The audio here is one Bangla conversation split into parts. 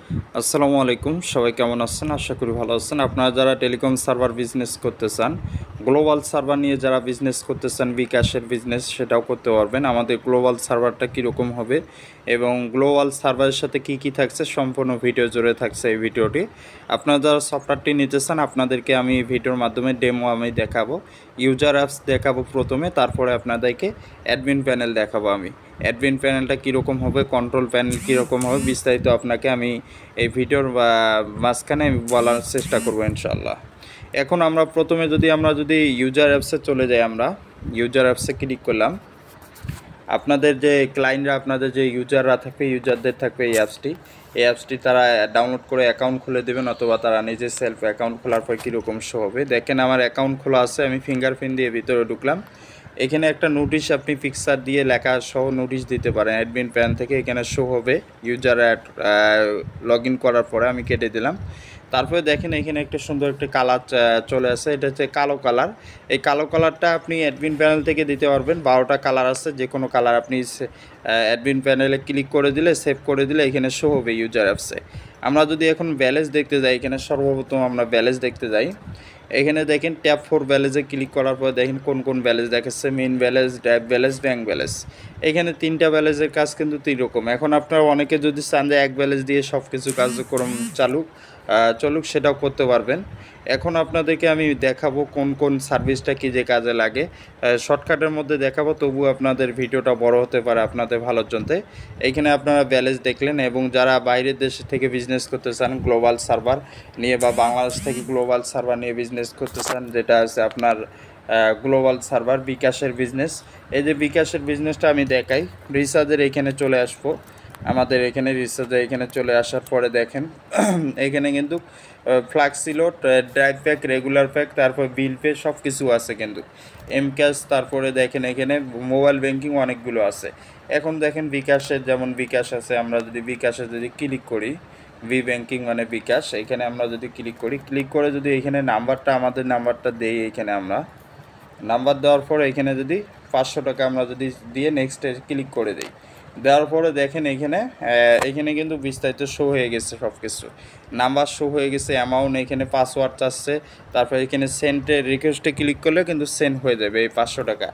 আসসালামু আলাইকুম, সবাই কেমন আছেন? আশা করি ভালো আছেন। আপনারা যারা টেলিকম সার্ভার বিজনেস করতে চান, গ্লোবাল সার্ভার নিয়ে যারা বিজনেস করতে চান, বিকাশের বিজনেস সেটাও করতে পারবেন। আমাদের গ্লোবাল সার্ভারটা কীরকম হবে এবং গ্লোবাল সার্ভারের সাথে কি কি থাকছে সম্পূর্ণ ভিডিও জুড়ে থাকছে এই ভিডিওটি। আপনারা যারা সফটওয়্যারটি নিতে চান আপনাদেরকে আমি ভিডিওর মাধ্যমে ডেমো আমি দেখাবো, ইউজার অ্যাপস দেখাবো প্রথমে, তারপরে আপনাদেরকে অ্যাডমিন প্যানেল দেখাবো। আমি অ্যাডমিন প্যানেলটা কীরকম হবে, কন্ট্রোল প্যানেল কীরকম হবে, বিস্তারিত আপনাকে আমি এই ভিডিওর মাঝখানে আমি বলার চেষ্টা করব ইনশাআল্লাহ। এখন আমরা প্রথমে যদি ইউজার অ্যাপসে চলে যাই, আমরা ইউজার অ্যাপসে ক্লিক করলাম। আপনাদের যে ক্লায়েন্টরা, আপনাদের যে ইউজাররা থাকবে, ইউজারদের থাকবে এই অ্যাপসটি তারা ডাউনলোড করে অ্যাকাউন্ট খুলে দেবেন, অথবা তারা নিজে সেলফ অ্যাকাউন্ট খোলার পর কীরকম শো হবে দেখেন। আমার অ্যাকাউন্ট খোলা আছে, আমি ফিঙ্গারপ্রিন্ট দিয়ে ভিতরে ঢুকলাম। এখানে একটা নোটিশ আপনি পিকচার দিয়ে লেখা সহ নোটিশ দিতে পারেন অ্যাডমিন প্যান থেকে, এখানে শো হবে ইউজার লগ ইন করার পরে। আমি কেটে দিলাম। তারপরে দেখেন এখানে একটা সুন্দর একটা কালার চলে আসে, এটা হচ্ছে কালো কালার। এই কালো কালারটা আপনি অ্যাডমিন প্যানেল থেকে দিতে পারবেন। 12টা কালার আছে, যে কোনো কালার আপনি অ্যাডমিন প্যানেলে ক্লিক করে দিলে, সেভ করে দিলে এখানে শো হবে ইউজার অ্যাপসে। আমরা যদি এখন ব্যালেন্স দেখতে যাই, এখানে সর্বপ্রথম আমরা ব্যালেন্স দেখতে যাই। এখানে দেখেন ট্যাপ ফর ব্যালেন্সে ক্লিক করার পর দেখেন কোন কোন ব্যালেন্স দেখাচ্ছে, main balance, drive balance, bank balance. এখানে 3টা ব্যালেন্সের কাজ কিন্তু 3 রকম। এখন আপনারা অনেকে যদি চান যে এক ব্যালেন্স দিয়ে সব কিছু কার্যক্রম চলুক, সেটাও করতে পারবেন। এখন আপনাদেরকে আমি দেখাবো কোন কোন সার্ভিসটা কী যে কাজে লাগে, শর্টকাটের মধ্যে দেখাবো, তবু আপনাদের ভিডিওটা বড় হতে পারে আপনাদের ভালোর জন্যে। এইখানে আপনারা ব্যালেন্স দেখলেন, এবং যারা বাইরের দেশ থেকে বিজনেস করতে চান গ্লোবাল সার্ভার নিয়ে, বা বাংলাদেশ থেকে গ্লোবাল সার্ভার নিয়ে বিজনেস করতে চান, যেটা আছে আপনার গ্লোবাল সার্ভার বিকাশের বিজনেস। এই যে বিকাশের বিজনেসটা আমি দেখাই, রিচার্জের এইখানে চলে আসবো। আমাদের এখানে রিচার্জে এখানে চলে আসার পরে দেখেন এখানে কিন্তু ফ্লাক্স ছিল, ড্রাইভ প্যাক, রেগুলার প্যাক, তারপর বিল পে সব কিছু আছে কিন্তু এম ক্যাশ। তারপরে দেখেন এখানে মোবাইল ব্যাংকিং অনেকগুলো আছে। এখন দেখেন বিকাশের, যেমন বিকাশ আছে, আমরা যদি বিকাশে যদি ক্লিক করি, ভি ব্যাংকিং মানে বিকাশ, এখানে আমরা যদি ক্লিক করে যদি এখানে নাম্বারটা, আমাদের নাম্বারটা দেই, এখানে আমরা নাম্বার দেওয়ার পরে এখানে যদি 500 টাকা আমরা যদি দিয়ে নেক্সটে ক্লিক করে দিই, দেওয়ার পরে দেখেন এখানে কিন্তু বিস্তারিত শো হয়ে গেছে, সব কিছু নাম্বার শো হয়ে গেছে, অ্যামাউন্ট, এখানে পাসওয়ার্ড চাচ্ছে। তারপর এখানে সেন্টের রিকোয়েস্টে ক্লিক করলে কিন্তু সেন্ড হয়ে যাবে এই 500 টাকা।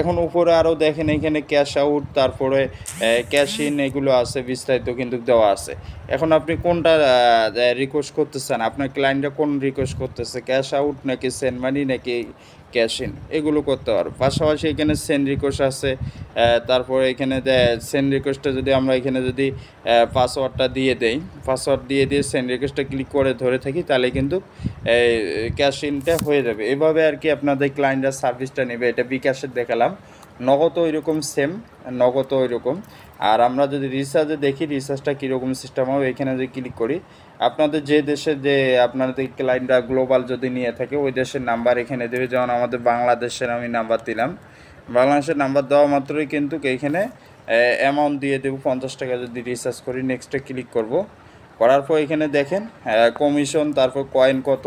এখন উপরে আরও দেখেন এখানে ক্যাশ আউট, তারপরে ক্যাশ ইন, এগুলো আছে, বিস্তারিত কিন্তু দেওয়া আছে। এখন আপনি কোনটা রিকোয়েস্ট করতেছেন, আপনার ক্লায়েন্টরা কোন রিকোয়েস্ট করতেছে, ক্যাশ আউট নাকি সেন্ড মানি নাকি ক্যাশ ইন, এগুলো করতে পারবো। পাশাপাশি এখানে সেন্ড রিকোয়েস্ট আছে। তারপরে এখানে সেন্ড রিকোয়েস্টটা যদি আমরা এখানে যদি পাসওয়ার্ডটা দিয়ে দেই, পাসওয়ার্ড দিয়ে সেন্ড রিকোয়েস্টটা ক্লিক করে ধরে থাকি, তাহলে কিন্তু ক্যাশ ইনটা হয়ে যাবে। এভাবে আর কি আপনাদের ক্লায়েন্টরা সার্ভিসটা নেবে। এটা বিকাশের দেখালাম, নগদ ওইরকম সেম, নগদ ওইরকম। আর আমরা যদি রিচার্জে দেখি, রিচার্জটা কীরকম সিস্টেম হবে, এখানে যদি ক্লিক করি, আপনাদের যে দেশে যে আপনাদের ক্লায়েন্টরা গ্লোবাল যদি নিয়ে থাকে ওই দেশের নাম্বার এখানে দেবে। যেমন আমাদের বাংলাদেশের আমি নাম্বার দিলাম, বাংলাদেশের নাম্বার দেওয়া মাত্রই কিন্তু এইখানে অ্যামাউন্ট দিয়ে দেবো 50 টাকা যদি রিচার্জ করি। নেক্সটে ক্লিক করব, করার পর এখানে দেখেন কমিশন, তারপর কয়েন কত,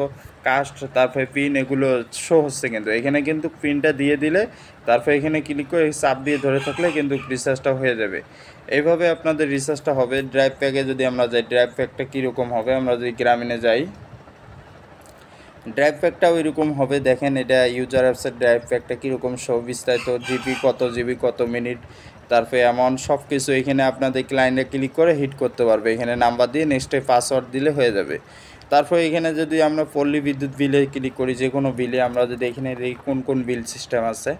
কাস্ট, তারপরে পিন, এগুলো শো হচ্ছে। কিন্তু এখানে কিন্তু পিনটা দিয়ে দিলে, তারপর এখানে ক্লিক করে চাপ দিয়ে ধরে থাকলে কিন্তু রিচার্জটা হয়ে যাবে। এইভাবে আপনাদের রিচার্জটা হবে। ড্রাইভ প্যাকে যদি আমরা যাই, ড্রাইভ প্যাকটা কীরকম হবে, আমরা যদি গ্রামীণে যাই, ড্রাইভ প্যাকটাও এরকম হবে। দেখেন এটা ইউজার অ্যাপসের ড্রাইভ প্যাকটা কীরকম শো, বিস্তারিত জিবি কত মিনিট, তারপরে অ্যামাউন্ট, সব কিছু এখানে আপনাদের ক্লায়েন্টে ক্লিক করে হিট করতে পারবে। এখানে নাম্বার দিয়ে নেক্সটে পাসওয়ার্ড দিলে হয়ে যাবে। তারপর এখানে যদি আমরা পল্লী বিদ্যুৎ বিলে ক্লিক করি, যে কোনো বিলে আমরা যদি এখানে কোন কোন বিল সিস্টেম আছে,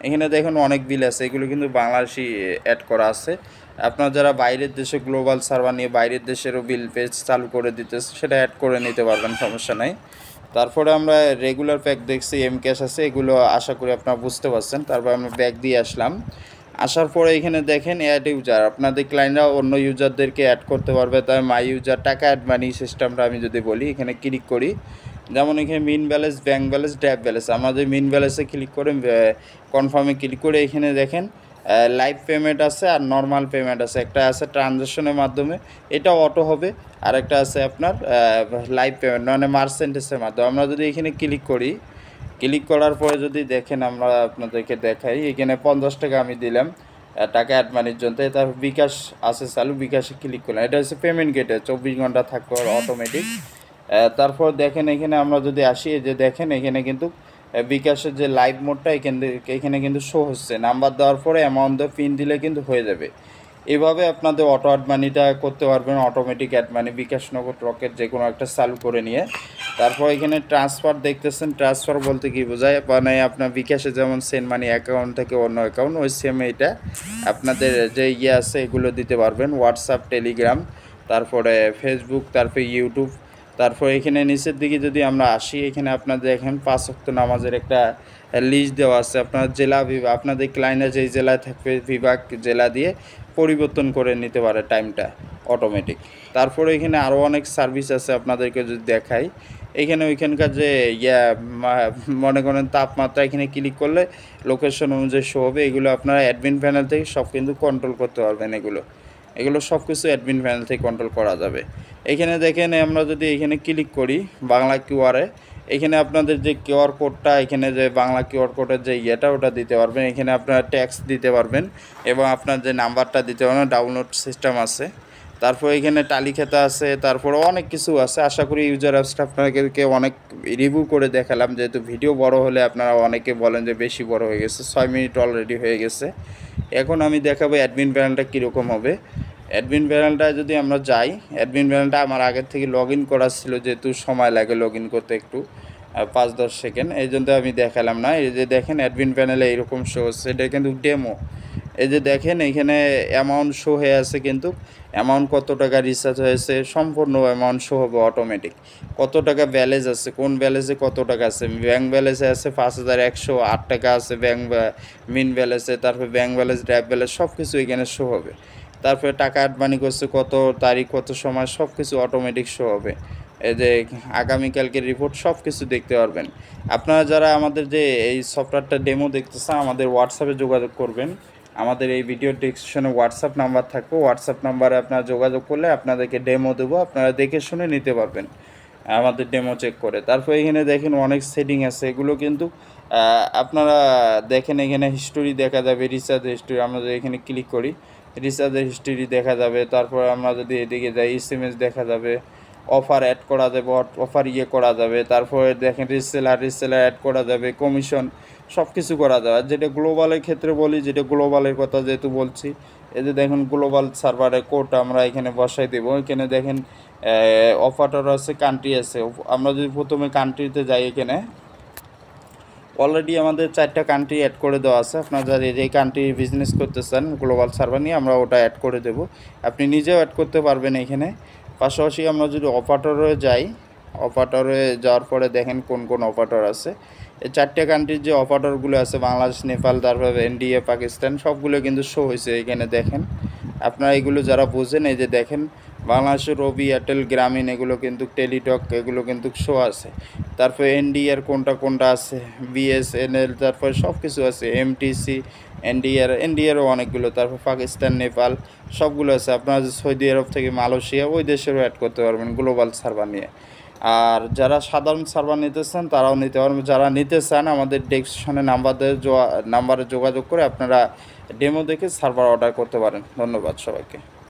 এখানে দেখুন অনেক বিল আছে, এগুলো কিন্তু বাংলাদেশি অ্যাড করা আছে। আপনারা যারা বাইরের দেশে গ্লোবাল সার্ভার নিয়ে বাইরের দেশেরও বিল পেজ চালু করে দিতেছে, সেটা অ্যাড করে নিতে পারবেন, সমস্যা নাই। তারপরে আমরা রেগুলার প্যাক দেখছি, এম ক্যাশ আছে, এগুলো আশা করি আপনারা বুঝতে পারছেন। তারপর আমরা ব্যাক দিয়ে আসলাম। আসার পরে এখানে দেখেন অ্যাড ইউজার, আপনাদের ক্লায়েন্টরা অন্য ইউজারদেরকে অ্যাড করতে পারবে। তাই মাই ইউজার, টাকা অ্যাড মানি সিস্টেমটা আমি যদি বলি, এখানে ক্লিক করি, যেমন এখানে mean balance, bank balance, drive balance, আমাদের মিন ব্যালেন্সে ক্লিক করে কনফার্মে ক্লিক করে এখানে দেখেন লাইভ পেমেন্ট আছে আর নর্মাল পেমেন্ট আছে। একটা আছে ট্রানজ্যাকশনের মাধ্যমে, এটা অটো হবে, আর একটা আছে আপনার লাইভ পেমেন্ট মানে মার্চেন্টেজের মাধ্যমে। আমরা যদি এখানে ক্লিক করি, ক্লিক করার পরে যদি দেখেন, আমরা আপনাদেরকে দেখাই, এখানে 50 টাকা আমি দিলাম, টাকা অ্যাড মানির জন্য। তারপর বিকাশ আছে চালু, বিকাশে ক্লিক করলাম। এটা হচ্ছে পেমেন্ট গেটে 24 ঘন্টা থাকবে অটোমেটিক। তারপর দেখেন এখানে আমরা যদি আসি, এই যে দেখেন এখানে কিন্তু বিকাশের যে লাইভ মোডটা এখানে কিন্তু শো হচ্ছে। নাম্বার দেওয়ার পরে অ্যামাউন্ট দিয়ে পিন দিলে কিন্তু হয়ে যাবে। এভাবে আপনাদের অটো অ্যাড মানিটা করতে পারবেন, অটোমেটিক অ্যাড মানি বিকাশ, নগদ, রকেট যে কোনো একটা চালু করে নিয়ে। তারপর এখানে ট্রান্সফার দেখতেছেন, ট্রান্সফার বলতে কি বোঝায়, মানে আপনার বিকাশে যেমন সেন্ড মানি অ্যাকাউন্ট থেকে অন্য অ্যাকাউন্ট, ওই সেম এটা আপনাদের যে আছে এগুলো দিতে পারবেন। হোয়াটসঅ্যাপ, টেলিগ্রাম, তারপরে ফেসবুক, তারপরে ইউটিউব। তারপর এখানে নিচের দিকে যদি আমরা আসি, এখানে আপনাদের দেখেন 5 ওয়াক্ত নামাজের একটা লিস্ট দেওয়া আছে। আপনার জেলা বিভাগ, আপনাদের ক্লায়েন্টরা যেই জেলায় থাকবে বিভাগ জেলা দিয়ে পরিবর্তন করে নিতে পারে টাইমটা অটোমেটিক। তারপরে এখানে আরও অনেক সার্ভিস আছে, আপনাদেরকে যদি দেখাই এখানে ওইখানকার যে মনে করেন তাপমাত্রা, এখানে ক্লিক করলে লোকেশন অনুযায়ী শো হবে। এগুলো আপনারা অ্যাডমিন প্যানেল থেকে সব কিন্তু কন্ট্রোল করতে পারবেন। এগুলো সব কিছু অ্যাডমিন প্যানেল থেকে কন্ট্রোল করা যাবে। এখানে দেখেন আমরা যদি এখানে ক্লিক করি বাংলা কিউআরে, এখানে আপনাদের যে কিউআর কোডটা, এখানে যে বাংলা কিউআর কোডের যে ওটা দিতে পারবেন। এখানে আপনারা ট্যাক্স দিতে পারবেন এবং আপনার যে নাম্বারটা দিতে পারবেন, ডাউনলোড সিস্টেম আছে। তারপর এখানে টালিখাতা আছে, তারপরে অনেক কিছু আছে। আশা করি ইউজার অ্যাপসটা আপনাদেরকে অনেক রিভিউ করে দেখালাম, যেহেতু ভিডিও বড় হলে আপনারা অনেকে বলেন যে বেশি বড় হয়ে গেছে। 6 মিনিট অলরেডি হয়ে গেছে। এখন আমি দেখাবো অ্যাডমিন প্যানেলটা কীরকম হবে। অ্যাডমিন প্যানেলটা যদি আমরা যাই, অ্যাডমিন প্যানেলটা আমার আগের থেকে লগ ইন করা ছিল, যেহেতু সময় লাগে লগ ইন করতে একটু 5-10 সেকেন্ড, এই জন্য আমি দেখালাম না। এই যে দেখেন অ্যাডমিন প্যানেলে এরকম শো হচ্ছে, এটা কিন্তু ডেমো। এই যে দেখেন এখানে অ্যামাউন্ট শো হয়ে আছে, কিন্তু অ্যামাউন্ট কত টাকা রিচার্জ হয়েছে সম্পূর্ণ অ্যামাউন্ট শো হবে অটোমেটিক। কত টাকা ব্যালেন্স আছে, কোন ব্যালেন্সে কত টাকা আছে, ব্যাঙ্ক ব্যালেন্সে আছে 5108 টাকা আছে ব্যাঙ্ক মিন ব্যালেন্সে, তারপর ব্যাঙ্ক ব্যালেন্স, ড্রাইভ ব্যালেন্স সব কিছু এখানে শো হবে। তারপরে টাকা অ্যাড মানি করছে, কত তারিখ, কত সময়, সব কিছু অটোমেটিক শো হবে। এই যে আগামীকালকের রিপোর্ট সব কিছু দেখতে পারবেন। আপনারা যারা আমাদের যে এই সফটওয়্যারটা ডেমো দেখতেছেন, আমাদের হোয়াটসঅ্যাপে যোগাযোগ করবেন। আমাদের এই ভিডিও ডেসক্রিপশনে হোয়াটসঅ্যাপ নাম্বার থাকবে, হোয়াটসঅ্যাপ নাম্বারে আপনারা যোগাযোগ করলে আপনাদেরকে ডেমো দেবো, আপনারা দেখে শুনে নিতে পারবেন আমাদের ডেমো চেক করে। তারপর এখানে দেখেন অনেক সেটিং আছে, এগুলো কিন্তু আপনারা দেখেন এখানে হিস্টোরি দেখা যাবে, রিচার্জ হিস্টোরি। আমরা যদি এখানে ক্লিক করি, রিচার্জের হিস্টোরি দেখা যাবে। তারপর আমরা যদি এদিকে যাই, SMS দেখা যাবে, অফার অ্যাড করা যাবে, অফার করা যাবে। তারপরে দেখেন রিসেলার অ্যাড করা যাবে, কমিশন সব কিছু করা যাবে। যেটা গ্লোবালের ক্ষেত্রে বলি, যেটা গ্লোবালের কথা যেহেতু বলছি, এই যে দেখেন গ্লোবাল সার্ভারের কোড আমরা এখানে বসাই দেবো। এখানে দেখেন অফার আছে, কান্ট্রি আছে। আমরা যদি প্রথমে কান্ট্রিতে যাই, এখানে অলরেডি আমাদের 4টা কান্ট্রি অ্যাড করে দেওয়া আছে। আপনারা যারা যেই কান্ট্রি বিজনেস করতে চান গ্লোবাল সার্ভার নিয়ে, আমরা ওটা অ্যাড করে দেব। আপনি নিজেও অ্যাড করতে পারবেন এখানে। পাশাপাশি আমরা যদি অপারেটরে যাই, অপারেটরে যাওয়ার পরে দেখেন কোন কোন অপারেটর আছে। এই 4টা কান্ট্রির যে অপারেটরগুলো আছে, বাংলাদেশ, নেপাল, তারপরে ইন্ডিয়া, পাকিস্তান, সবগুলো কিন্তু শো হয়েছে এখানে দেখেন। আপনারা এগুলো যারা বোঝেন, এই যে দেখেন বাংলাদেশের রবি, এয়ারটেল, গ্রামীণ, এগুলো কিন্তু টেলিটক, এগুলো কিন্তু শো আছে। তারপরে এনডিআর কোনটা আছে, বিএসএনএল, তারপরে সব কিছু আছে, এমটিসি, এনডিআরও অনেকগুলো। তারপর পাকিস্তান, নেপাল সবগুলো আছে। আপনারা সৌদি আরব থেকে মালয়েশিয়া, ওই দেশেরও অ্যাড করতে পারবেন গ্লোবাল সার্ভার নিয়ে। আর যারা সাধারণ সার্ভার নিতে চান তারাও নিতে পারবেন। যারা নিতে চান আমাদের ডেসক্রিপশনে নাম্বারে যোগাযোগ করে আপনারা ডেমো দেখে সার্ভার অর্ডার করতে পারেন। ধন্যবাদ সবাইকে।